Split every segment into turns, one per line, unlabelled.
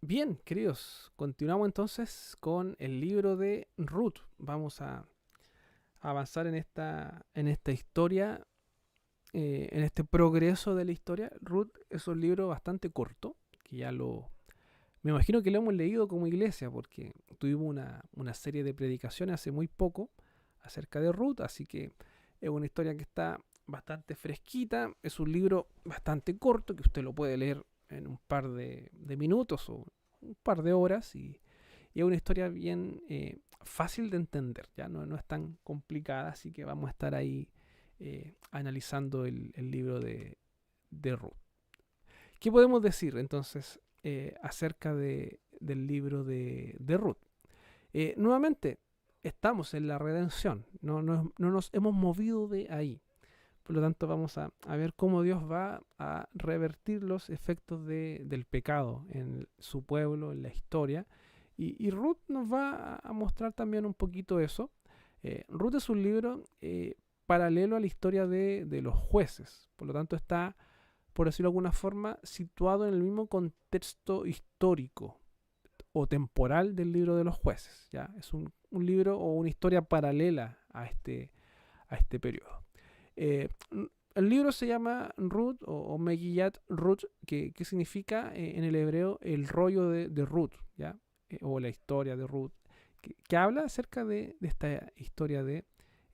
Bien, queridos, continuamos entonces con el libro de Ruth. Vamos a avanzar en esta historia, en este progreso de la historia. Ruth es un libro bastante corto, que me imagino que lo hemos leído como iglesia, porque tuvimos una serie de predicaciones hace muy poco acerca de Ruth, así que es una historia que está bastante fresquita. Es un libro bastante corto que usted lo puede leer en un par de minutos o un par de horas y es una historia bien fácil de entender, ya no es tan complicada, así que vamos a estar ahí analizando el libro de Ruth. ¿Qué podemos decir entonces acerca del libro de Ruth? Nuevamente, estamos en la redención, no nos hemos movido de ahí. Por lo tanto, vamos a ver cómo Dios va a revertir los efectos del pecado en su pueblo, en la historia. Y Ruth nos va a mostrar también un poquito eso. Ruth es un libro paralelo a la historia de los jueces. Por lo tanto, está, por decirlo de alguna forma, situado en el mismo contexto histórico o temporal del libro de los jueces. ¿Ya? Es un libro o una historia paralela a este periodo. Eh, el libro se llama Ruth o Megillat Ruth, que significa en el hebreo el rollo de Ruth, ¿ya? O la historia de Ruth, que habla acerca de esta historia de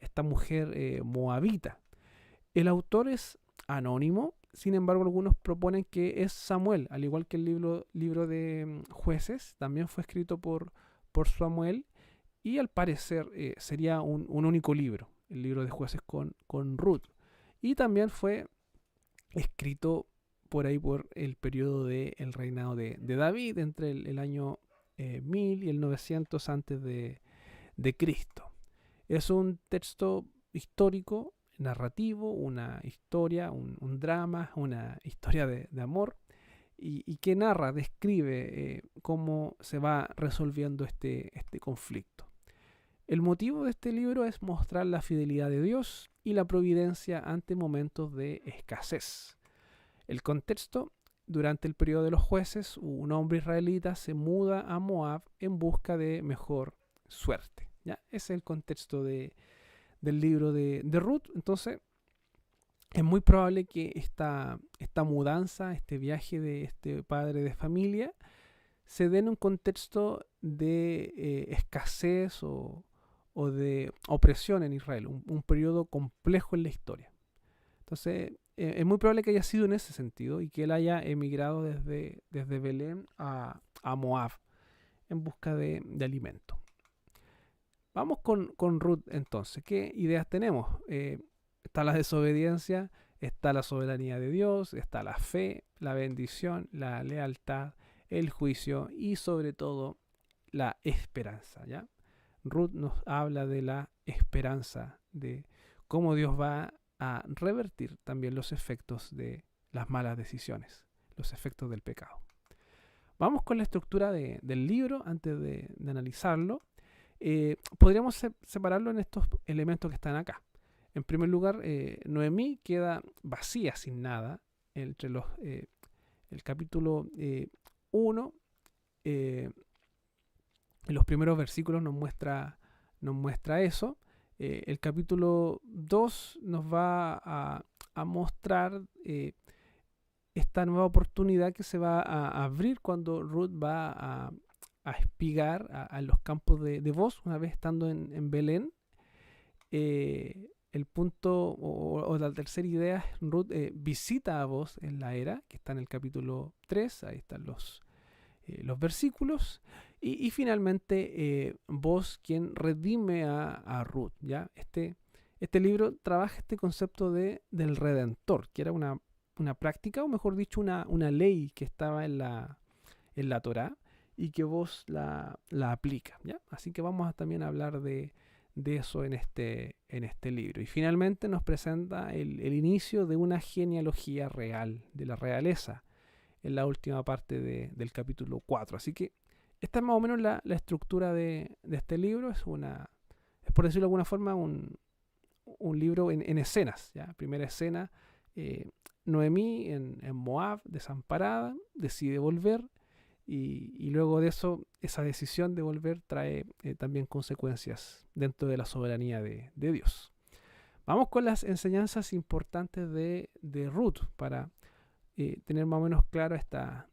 esta mujer moabita. El autor es anónimo, sin embargo algunos proponen que es Samuel, al igual que el libro de jueces, también fue escrito por Samuel y al parecer sería un único libro, el libro de jueces con Ruth. Y también fue escrito por ahí por el periodo del reinado de David, entre el año 1000 y el 900 antes de Cristo. Es un texto histórico, narrativo, una historia, un drama, una historia de amor, y que narra, describe cómo se va resolviendo este conflicto. El motivo de este libro es mostrar la fidelidad de Dios y la providencia ante momentos de escasez. El contexto: durante el periodo de los jueces, un hombre israelita se muda a Moab en busca de mejor suerte. ¿Ya? Ese es el contexto del libro de Ruth. Entonces, es muy probable que esta mudanza, este viaje de este padre de familia, se dé en un contexto de escasez o de opresión en Israel, un periodo complejo en la historia. Entonces, es muy probable que haya sido en ese sentido y que él haya emigrado desde Belén a Moab en busca de alimento. Vamos con Ruth entonces. ¿Qué ideas tenemos? Está la desobediencia, está la soberanía de Dios, está la fe, la bendición, la lealtad, el juicio y sobre todo la esperanza. ¿Ya? Ruth nos habla de la esperanza, de cómo Dios va a revertir también los efectos de las malas decisiones, los efectos del pecado. Vamos con la estructura del libro antes de analizarlo. Podríamos separarlo en estos elementos que están acá. En primer lugar, Noemí queda vacía, sin nada, entre el capítulo 1. En los primeros versículos nos muestra eso. El capítulo 2 nos va a mostrar esta nueva oportunidad que se va a abrir cuando Ruth va a espigar a los campos de Boz, una vez estando en Belén. El punto o la tercera idea es Ruth visita a Boz en la era, que está en el capítulo 3, ahí están los versículos, y finalmente Boz quien redime a Ruth. ¿Ya? Este libro trabaja este concepto del redentor, que era una práctica, o mejor dicho, una ley que estaba en la Torá y que Boz la aplica. ¿Ya? Así que vamos a también hablar de eso en este libro. Y finalmente nos presenta el inicio de una genealogía real, de la realeza, en la última parte del capítulo 4. Así que esta es más o menos la estructura de este libro. Es por decirlo de alguna forma, un libro en escenas. ¿Ya? Primera escena, Noemí en Moab, desamparada, decide volver y luego de eso, esa decisión de volver trae también consecuencias dentro de la soberanía de Dios. Vamos con las enseñanzas importantes de Ruth para tener más o menos claro esta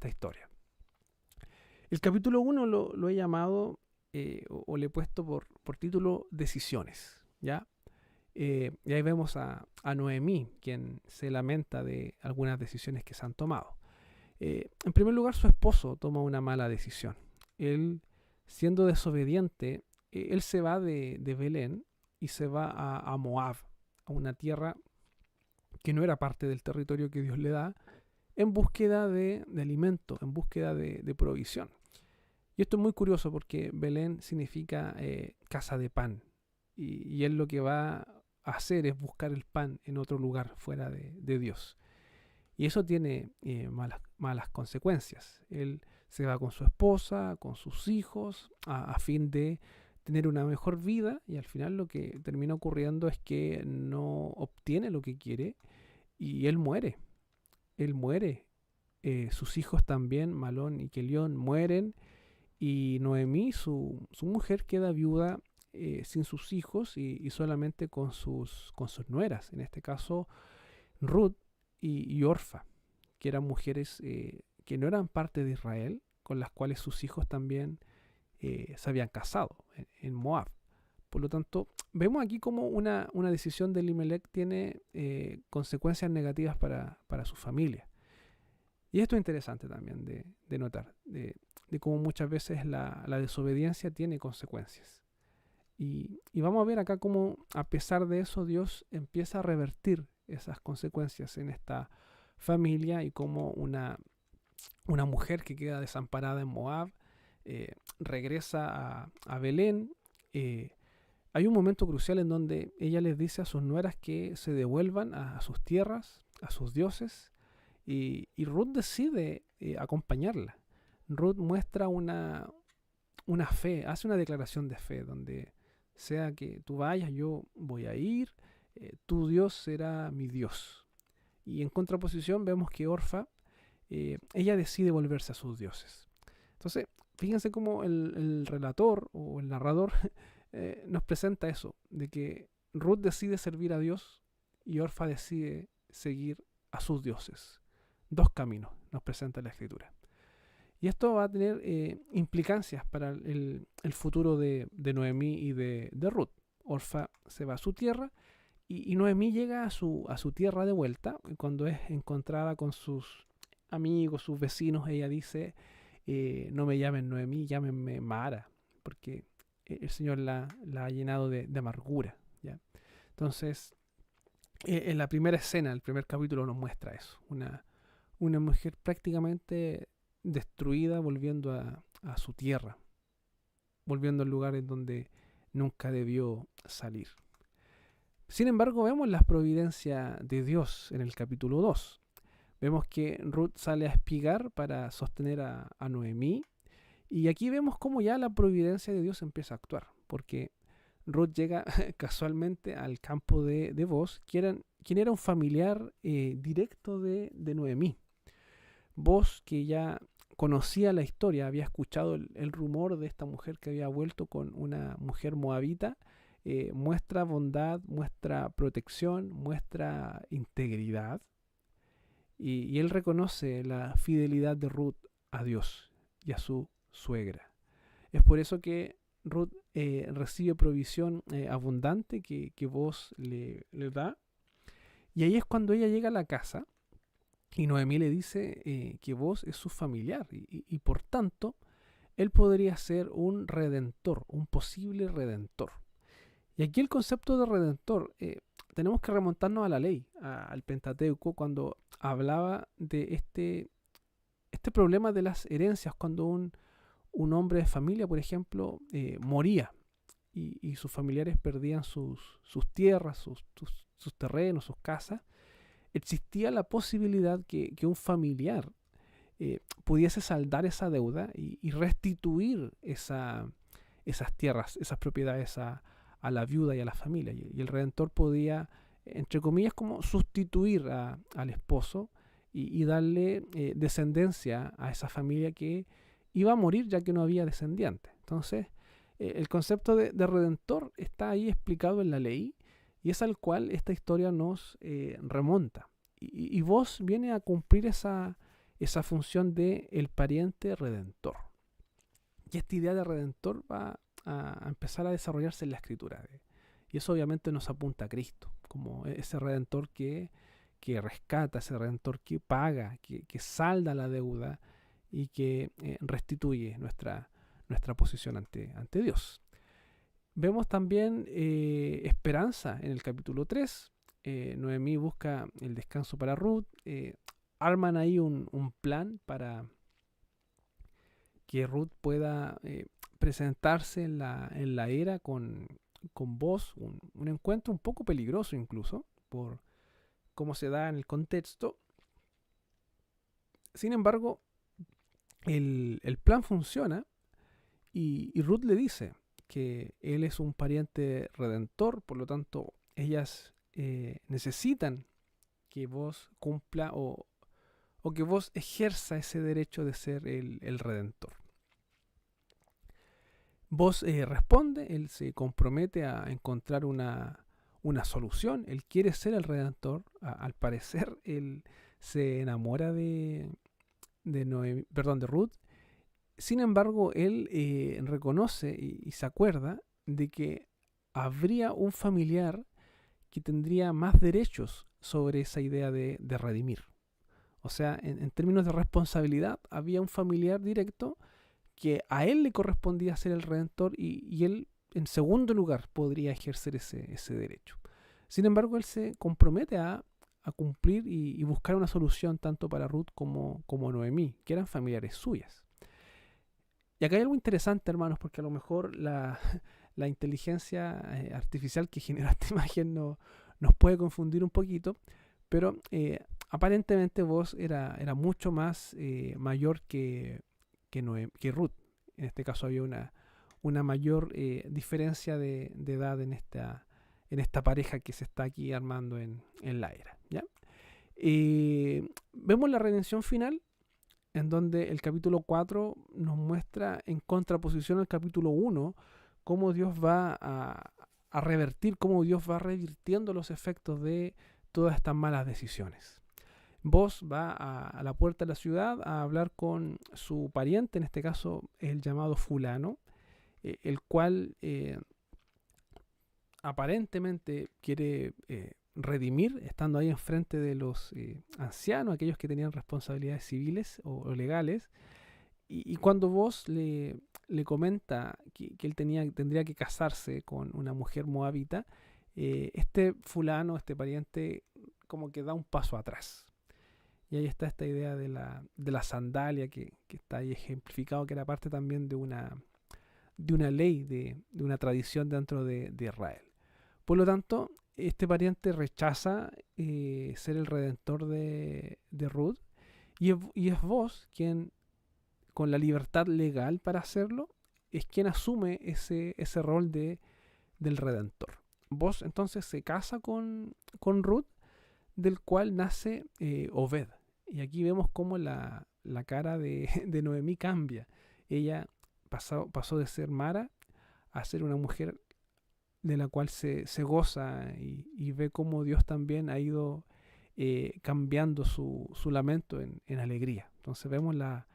historia. El capítulo 1 lo he llamado o le he puesto por título Decisiones, ¿ya? Y ahí vemos a Noemí, quien se lamenta de algunas decisiones que se han tomado. En primer lugar, su esposo toma una mala decisión. Él, siendo desobediente, él se va de Belén y se va a Moab, a una tierra que no era parte del territorio que Dios le da, en búsqueda de alimento, en búsqueda de provisión. Y esto es muy curioso porque Belén significa casa de pan. Y él lo que va a hacer es buscar el pan en otro lugar fuera de Dios. Y eso tiene malas consecuencias. Él se va con su esposa, con sus hijos, a fin de tener una mejor vida, y al final lo que termina ocurriendo es que no obtiene lo que quiere y él muere. Él muere. Sus hijos también, Malón y Kelión, mueren, y Noemí, su mujer, queda viuda sin sus hijos y solamente con sus nueras, en este caso Ruth y Orfa, que eran mujeres que no eran parte de Israel, con las cuales sus hijos también se habían casado en Moab. Por lo tanto, vemos aquí como una decisión de Elimelech tiene consecuencias negativas para su familia. Y esto es interesante también de notar, de cómo muchas veces la desobediencia tiene consecuencias. Y vamos a ver acá cómo, a pesar de eso, Dios empieza a revertir esas consecuencias en esta familia, y cómo una mujer que queda desamparada en Moab regresa a Belén. Hay un momento crucial en donde ella les dice a sus nueras que se devuelvan a sus tierras, a sus dioses, y Ruth decide acompañarla. Ruth muestra una fe, hace una declaración de fe, donde sea que tú vayas, yo voy a ir, tu Dios será mi Dios. Y en contraposición vemos que Orfa, ella decide volverse a sus dioses. Entonces, fíjense cómo el relator o el narrador nos presenta eso, de que Ruth decide servir a Dios y Orfa decide seguir a sus dioses. Dos caminos nos presenta la Escritura. Y esto va a tener implicancias para el futuro de Noemí y de Ruth. Orfa se va a su tierra y Noemí llega a su tierra de vuelta. Y cuando es encontrada con sus amigos, sus vecinos, ella dice, no me llamen Noemí, llámenme Mara, porque el Señor la ha llenado de amargura, ¿ya? Entonces, en la primera escena, el primer capítulo nos muestra eso. Una mujer prácticamente destruida, volviendo a su tierra, volviendo al lugar en donde nunca debió salir. Sin embargo, vemos la providencia de Dios en el capítulo 2. Vemos que Ruth sale a espigar para sostener a Noemí, y aquí vemos cómo ya la providencia de Dios empieza a actuar, porque Ruth llega casualmente al campo de Boz, quien era un familiar directo de Noemí. Boz, que ya conocía la historia, había escuchado el rumor de esta mujer que había vuelto con una mujer moabita, muestra bondad, muestra protección, muestra integridad, y él reconoce la fidelidad de Ruth a Dios y a su suegra. Es por eso que Ruth recibe provisión abundante que Boz le da, y ahí es cuando ella llega a la casa. Y Noemí le dice que Boz es su familiar y por tanto él podría ser un redentor, un posible redentor. Y aquí el concepto de redentor, tenemos que remontarnos a la ley, al Pentateuco, cuando hablaba de este problema de las herencias, cuando un hombre de familia, por ejemplo, moría y sus familiares perdían sus tierras, sus terrenos, sus casas. Existía la posibilidad que un familiar pudiese saldar esa deuda y restituir esas tierras, esas propiedades a la viuda y a la familia. Y el Redentor podía, entre comillas, como sustituir al esposo y darle descendencia a esa familia que iba a morir ya que no había descendientes. Entonces, el concepto de redentor está ahí explicado en la ley y es al cual esta historia nos remonta. Y vos viene a cumplir esa función de el pariente redentor. Y esta idea de redentor va a empezar a desarrollarse en la escritura. Y eso obviamente nos apunta a Cristo, como ese redentor que rescata, ese redentor que paga, que salda la deuda y que restituye nuestra posición ante Dios. Vemos también esperanza en el capítulo 3. Noemí busca el descanso para Ruth. Arman ahí un plan para que Ruth pueda presentarse en la era con Boaz, un encuentro un poco peligroso incluso, por cómo se da en el contexto. Sin embargo, el plan funciona y Ruth le dice que él es un pariente redentor, por lo tanto, ellas necesitan que vos cumpla o que vos ejerza ese derecho de ser el redentor. Vos responde, él se compromete a encontrar una solución, él quiere ser el redentor, al parecer él se enamora de Ruth. Sin embargo, él reconoce y se acuerda de que habría un familiar que tendría más derechos sobre esa idea de redimir. O sea, en términos de responsabilidad, había un familiar directo que a él le correspondía ser el redentor y él, en segundo lugar, podría ejercer ese derecho. Sin embargo, él se compromete a cumplir y buscar una solución tanto para Ruth como Noemí, que eran familiares suyas. Y acá hay algo interesante, hermanos, porque a lo mejor la inteligencia artificial que genera esta imagen nos puede confundir un poquito, pero aparentemente Boaz era mucho más mayor que Ruth. En este caso había una mayor diferencia de edad en esta pareja que se está aquí armando en la era. ¿Ya? Vemos la redención final, en donde el capítulo 4 nos muestra en contraposición al capítulo 1 cómo Dios va a revertir, cómo Dios va revirtiendo los efectos de todas estas malas decisiones. Boaz va a la puerta de la ciudad a hablar con su pariente, en este caso el llamado fulano, el cual aparentemente quiere redimir, estando ahí enfrente de los ancianos, aquellos que tenían responsabilidades civiles o legales, y cuando Boaz le comenta que él tendría que casarse con una mujer moabita, este fulano, este pariente, como que da un paso atrás. Y ahí está esta idea de la sandalia que está ahí ejemplificado, que era parte también de una ley, de una tradición dentro de Israel. Por lo tanto, este pariente rechaza ser el redentor de Ruth y es Boaz quien, con la libertad legal para hacerlo, es quien asume ese rol del redentor. Boaz entonces se casa con Ruth, del cual nace Obed. Y aquí vemos cómo la cara de Noemí cambia. Ella pasó de ser Mara a ser una mujer de la cual se goza y ve cómo Dios también ha ido cambiando su lamento en alegría. Entonces vemos la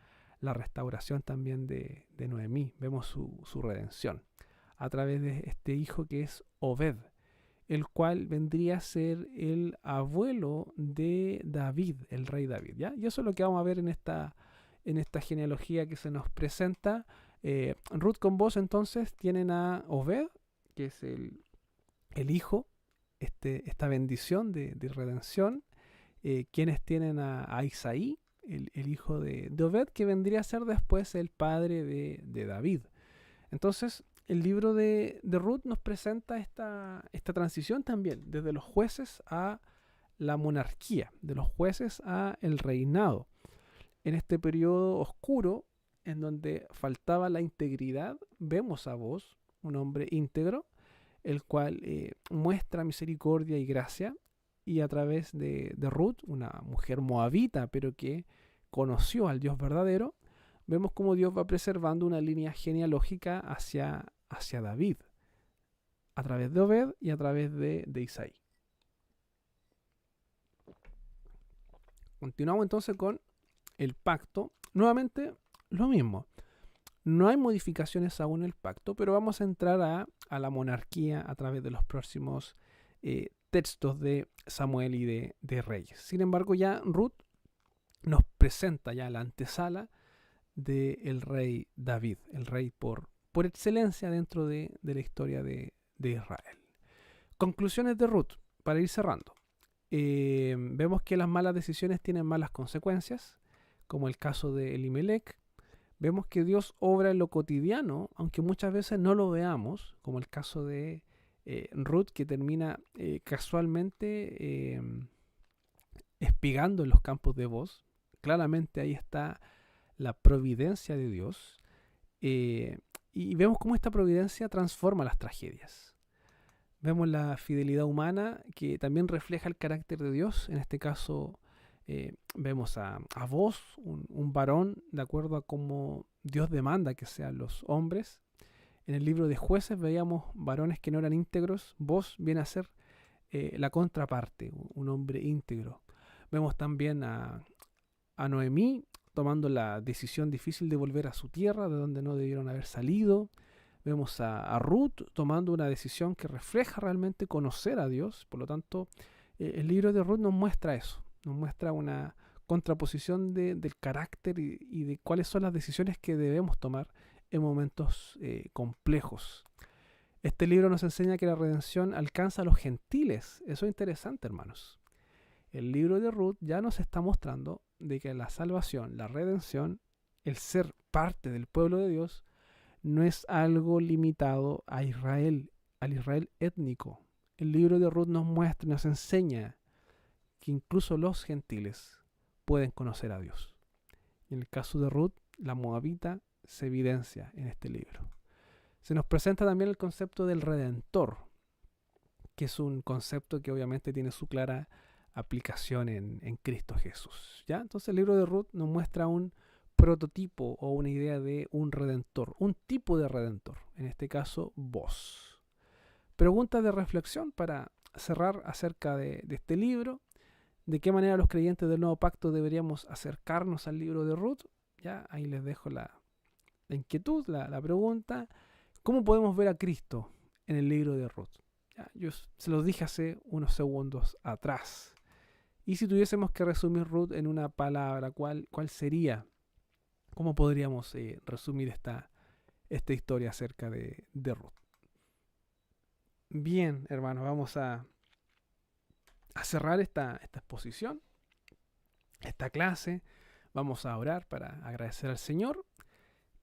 restauración también de Noemí, vemos su redención a través de este hijo que es Obed, el cual vendría a ser el abuelo de David, el rey David. ¿Ya? Y eso es lo que vamos a ver en esta genealogía que se nos presenta. Ruth con Boaz entonces tienen a Obed, que es el hijo, esta bendición de redención, quienes tienen a Isaí, el hijo de Obed, que vendría a ser después el padre de David. Entonces, el libro de Ruth nos presenta esta transición también, desde los jueces a la monarquía, de los jueces a el reinado. En este periodo oscuro, en donde faltaba la integridad, vemos a Boaz, un hombre íntegro, el cual muestra misericordia y gracia, y a través de Ruth, una mujer moabita, pero que conoció al Dios verdadero, vemos cómo Dios va preservando una línea genealógica hacia David, a través de Obed y a través de Isaí. Continuamos entonces con el pacto. Nuevamente, lo mismo. No hay modificaciones aún en el pacto, pero vamos a entrar a la monarquía a través de los próximos textos de Samuel y de Reyes. Sin embargo, ya Ruth nos presenta ya la antesala del rey David, el rey por excelencia dentro de la historia de Israel. Conclusiones de Ruth, para ir cerrando. Vemos que las malas decisiones tienen malas consecuencias, como el caso de Elimelech. Vemos que Dios obra en lo cotidiano, aunque muchas veces no lo veamos, como el caso de Ruth, que termina casualmente espigando en los campos de Booz. Claramente ahí está la providencia de Dios. Y vemos cómo esta providencia transforma las tragedias. Vemos la fidelidad humana que también refleja el carácter de Dios. En este caso vemos a Booz, un varón de acuerdo a cómo Dios demanda que sean los hombres. En el libro de Jueces veíamos varones que no eran íntegros. Booz viene a ser la contraparte, un hombre íntegro. Vemos también a Noemí tomando la decisión difícil de volver a su tierra, de donde no debieron haber salido. Vemos a Ruth tomando una decisión que refleja realmente conocer a Dios. Por lo tanto, el libro de Ruth nos muestra eso. Nos muestra una contraposición del carácter y de cuáles son las decisiones que debemos tomar en momentos complejos. Este libro nos enseña que la redención alcanza a los gentiles. Eso es interesante, hermanos. El libro de Ruth ya nos está mostrando de que la salvación, la redención, el ser parte del pueblo de Dios, no es algo limitado a Israel, al Israel étnico. El libro de Ruth nos muestra y nos enseña que incluso los gentiles pueden conocer a Dios. En el caso de Ruth, la moabita se evidencia en este libro. Se nos presenta también el concepto del Redentor, que es un concepto que obviamente tiene su clara aplicación en Cristo Jesús. ¿Ya? Entonces el libro de Ruth nos muestra un prototipo o una idea de un redentor, un tipo de redentor, en este caso Booz. Preguntas de reflexión para cerrar acerca de este libro. ¿De qué manera los creyentes del nuevo pacto deberíamos acercarnos al libro de Ruth? Ya, ahí les dejo la inquietud, la pregunta. ¿Cómo podemos ver a Cristo en el libro de Ruth? Ya, yo se los dije hace unos segundos atrás. Y si tuviésemos que resumir Ruth en una palabra, ¿cuál sería? ¿Cómo podríamos resumir esta historia acerca de Ruth? Bien, hermanos, vamos a cerrar esta exposición, esta clase. Vamos a orar para agradecer al Señor.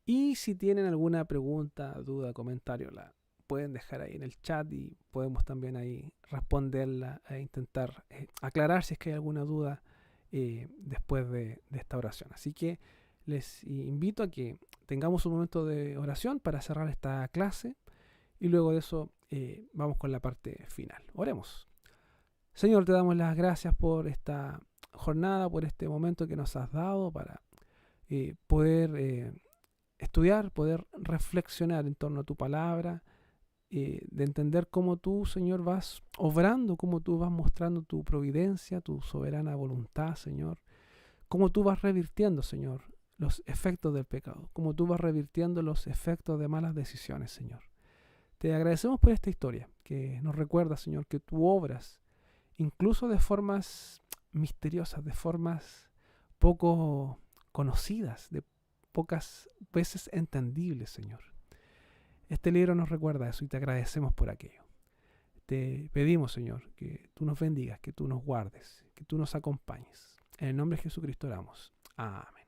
Y si tienen alguna pregunta, duda, comentario, la pueden dejar ahí en el chat y podemos también ahí responderla e intentar aclarar si es que hay alguna duda después de esta oración. Así que les invito a que tengamos un momento de oración para cerrar esta clase y luego de eso vamos con la parte final. Oremos. Señor, te damos las gracias por esta jornada, por este momento que nos has dado para poder estudiar, poder reflexionar en torno a tu palabra, de entender cómo tú, Señor, vas obrando, cómo tú vas mostrando tu providencia, tu soberana voluntad, Señor, cómo tú vas revirtiendo, Señor, los efectos del pecado, cómo tú vas revirtiendo los efectos de malas decisiones, Señor. Te agradecemos por esta historia, que nos recuerda, Señor, que tú obras, incluso de formas misteriosas, de formas poco conocidas, de pocas veces entendibles, Señor. Este libro nos recuerda eso y te agradecemos por aquello. Te pedimos, Señor, que tú nos bendigas, que tú nos guardes, que tú nos acompañes. En el nombre de Jesucristo oramos. Amén.